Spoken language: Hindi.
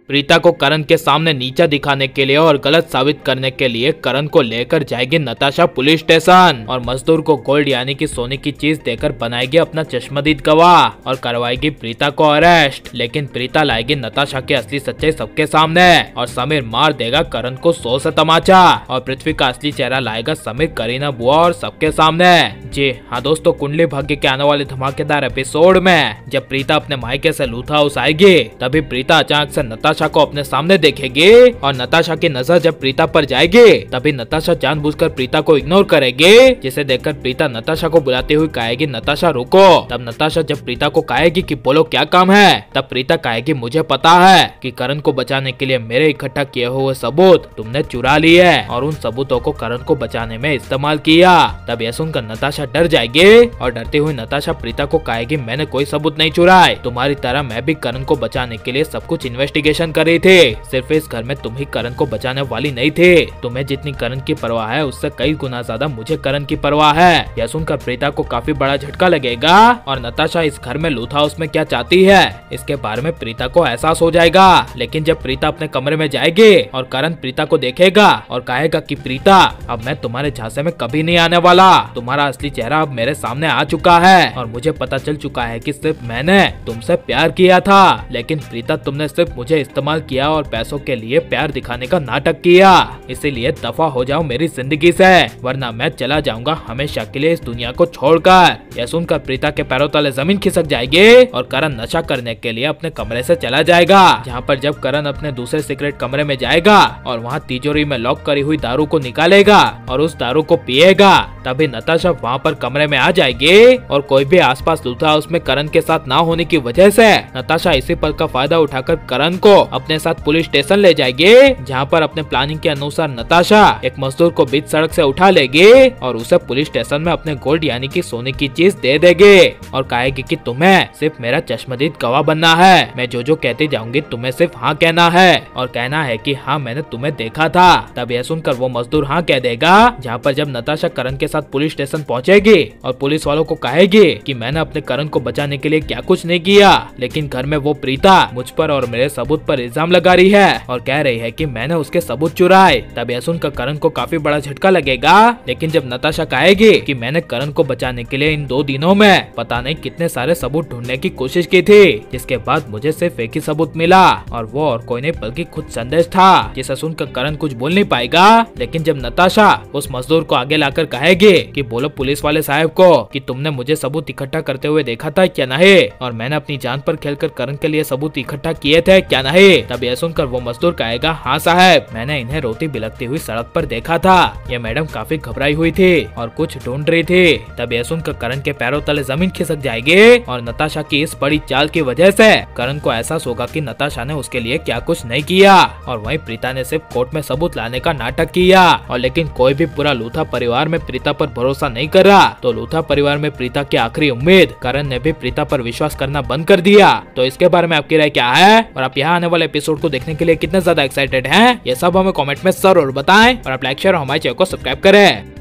प्रीता को करण के सामने नीचा दिखाने के लिए और गलत साबित करने के लिए करण को लेकर जाएगी नताशा पुलिस स्टेशन और मजदूर को गोल्ड यानी कि सोने की चीज देकर बनाएगी अपना चश्मदीद गवाह और करवाएगी प्रीता को अरेस्ट। लेकिन प्रीता लाएगी नताशा की असली सच्चाई सबके सामने और समीर मार देगा करण को 100 से तमाचा और पृथ्वी का असली चेहरा लाएगा समीर करीना बुआ और सबके सामने। जी हाँ दोस्तों, कुंडली भाग्य के आने वाले धमाकेदार एपिसोड में जब प्रीता अपने मायके से लूथा हाउस आएगी तभी प्रीता अचानक से नताशा को अपने सामने देखेगी और नताशा की नजर जब प्रीता पर जाएगी तभी नताशा जानबूझकर प्रीता को इग्नोर करेगी, जिसे देखकर प्रीता नताशा को बुलाते हुए कहेगी नताशा रुको। तब नताशा जब प्रीता को कहेगी कि बोलो क्या काम है, तब प्रीता कहेगी मुझे पता है कि करण को बचाने के लिए मेरे इकट्ठा किए हुए सबूत तुमने चुरा लिए और उन सबूतों को करण को बचाने में इस्तेमाल किया। तब यह सुनकर नताशा डर जाएगी और डरती हुई नताशा प्रीता को कहेगी मैंने कोई सबूत नहीं चुराए, तुम्हारी तरह मैं भी करण को बचाने के लिए सब कुछ इन्वेस्टिगेशन कर रही थी। सिर्फ इस घर में तुम ही करण को बचाने वाली नहीं थी, तुम्हें जितनी करण की परवाह है उससे कई गुना ज्यादा मुझे करण की परवाह है। यह सुनकर प्रीता को काफी बड़ा झटका लगेगा और नताशा इस घर में लूथा हाउस में क्या चाहती है इसके बारे में प्रीता को एहसास हो जाएगा। लेकिन जब प्रीता अपने कमरे में जाएगी और करण प्रीता को देखेगा और कहेगा कि प्रीता अब मैं तुम्हारे झांसे में कभी नहीं आने वाला, तुम्हारा असली चेहरा अब मेरे सामने आ चुका है और मुझे पता चल चुका है कि सिर्फ मैंने तुमसे प्यार किया था, लेकिन प्रीता तुमने सिर्फ मुझे इस्तेमाल किया और पैसों के लिए प्यार दिखाने का नाटक किया, इसीलिए दफा हो जाओ मेरी जिंदगी से वरना मैं चला जाऊंगा हमेशा के लिए इस दुनिया को छोड़कर। यह सुनकर प्रीता के पैरों तले जमीन खिसक जाएगी और करण नशा करने के लिए अपने कमरे से चला जाएगा, जहाँ पर जब करण अपने दूसरे सीक्रेट कमरे में जाएगा और वहाँ तिजोरी में लॉक करी हुई दारू को निकालेगा और उस दारू को पिएगा, तभी नताशा वहाँ पर कमरे में आ जाएगी और कोई भी आसपास लूथा हाउस में करण के साथ ना होने की वजह से नताशा इसी पल का फायदा उठाकर करण को अपने साथ पुलिस स्टेशन ले जाएगी, जहाँ पर अपने प्लानिंग के अनुसार नताशा एक मजदूर को बीच सड़क से उठा लेगी और उसे पुलिस स्टेशन में अपने गोल्ड यानी कि सोने की चीज दे देगी और कहेगी कि तुम्हें सिर्फ मेरा चश्मदीद गवाह बनना है, मैं जो कहती जाऊंगी तुम्हें सिर्फ हाँ कहना है और कहना है कि हाँ मैंने तुम्हें देखा था। तब यह सुनकर वो मजदूर हाँ कह देगा, जहाँ पर जब नताशा करण के साथ पुलिस स्टेशन पहुँचेगी और पुलिस वालों को कहेगी कि मैंने अपने करण को बचाने के लिए क्या कुछ नहीं किया, लेकिन घर में वो प्रीता मुझ पर और मेरे सबूत पर इल्जाम लगा रही है और कह रही है कि मैंने उसके सबूत चुराए। तब यह सुनकर करण को काफी बड़ा झटका लगेगा, लेकिन जब नताशा कहेगी कि मैंने करण को बचाने के लिए इन 2 दिनों में पता नहीं कितने सारे सबूत ढूंढने की कोशिश की थी, जिसके बाद मुझे सिर्फ एक ही सबूत मिला और वो और कोई नहीं बल्कि खुद संदेश था, जिसे सुनकर करण कुछ बोल नहीं पाएगा। लेकिन जब नताशा उस मजदूर को आगे लाकर कहेगी कि बोलो पुलिस वाले साहब को कि तुमने मुझे सबूत इकट्ठा करते हुए देखा था क्या नहीं और मैंने अपनी जान पर खेलकर करण के लिए सबूत इकट्ठा किए थे क्या नहीं, तब यह सुनकर वो मजदूर कहेगा हाँ साहब मैंने इन्हें रोती बिलखती हुई सड़क पर देखा था, ये मैडम काफी घबराई हुई थी और कुछ ढूंढ रही थी। तब यह सुनकर करण के पैरों तले जमीन खिसक जाएगी और नताशा की इस बड़ी चाल की वजह से करण को एहसास होगा कि नताशा ने उसके लिए क्या कुछ नहीं किया और वहीं प्रीता ने सिर्फ कोर्ट में सबूत लाने का नाटक किया। और लेकिन कोई भी पूरा लूथा परिवार में प्रीता पर भरोसा नहीं कर रहा, तो लूथा परिवार में प्रीता की आखिरी उम्मीद करण ने भी प्रीता पर विश्वास करना बंद कर दिया। तो इसके बारे में आपकी राय क्या है और आप यहाँ आने वाले एपिसोड को देखने के लिए कितने ज्यादा एक्साइटेड हैं, ये सब हमें कमेंट में जरूर बताएं और आप लाइक शेयर और हमारे चैनल को सब्सक्राइब करें।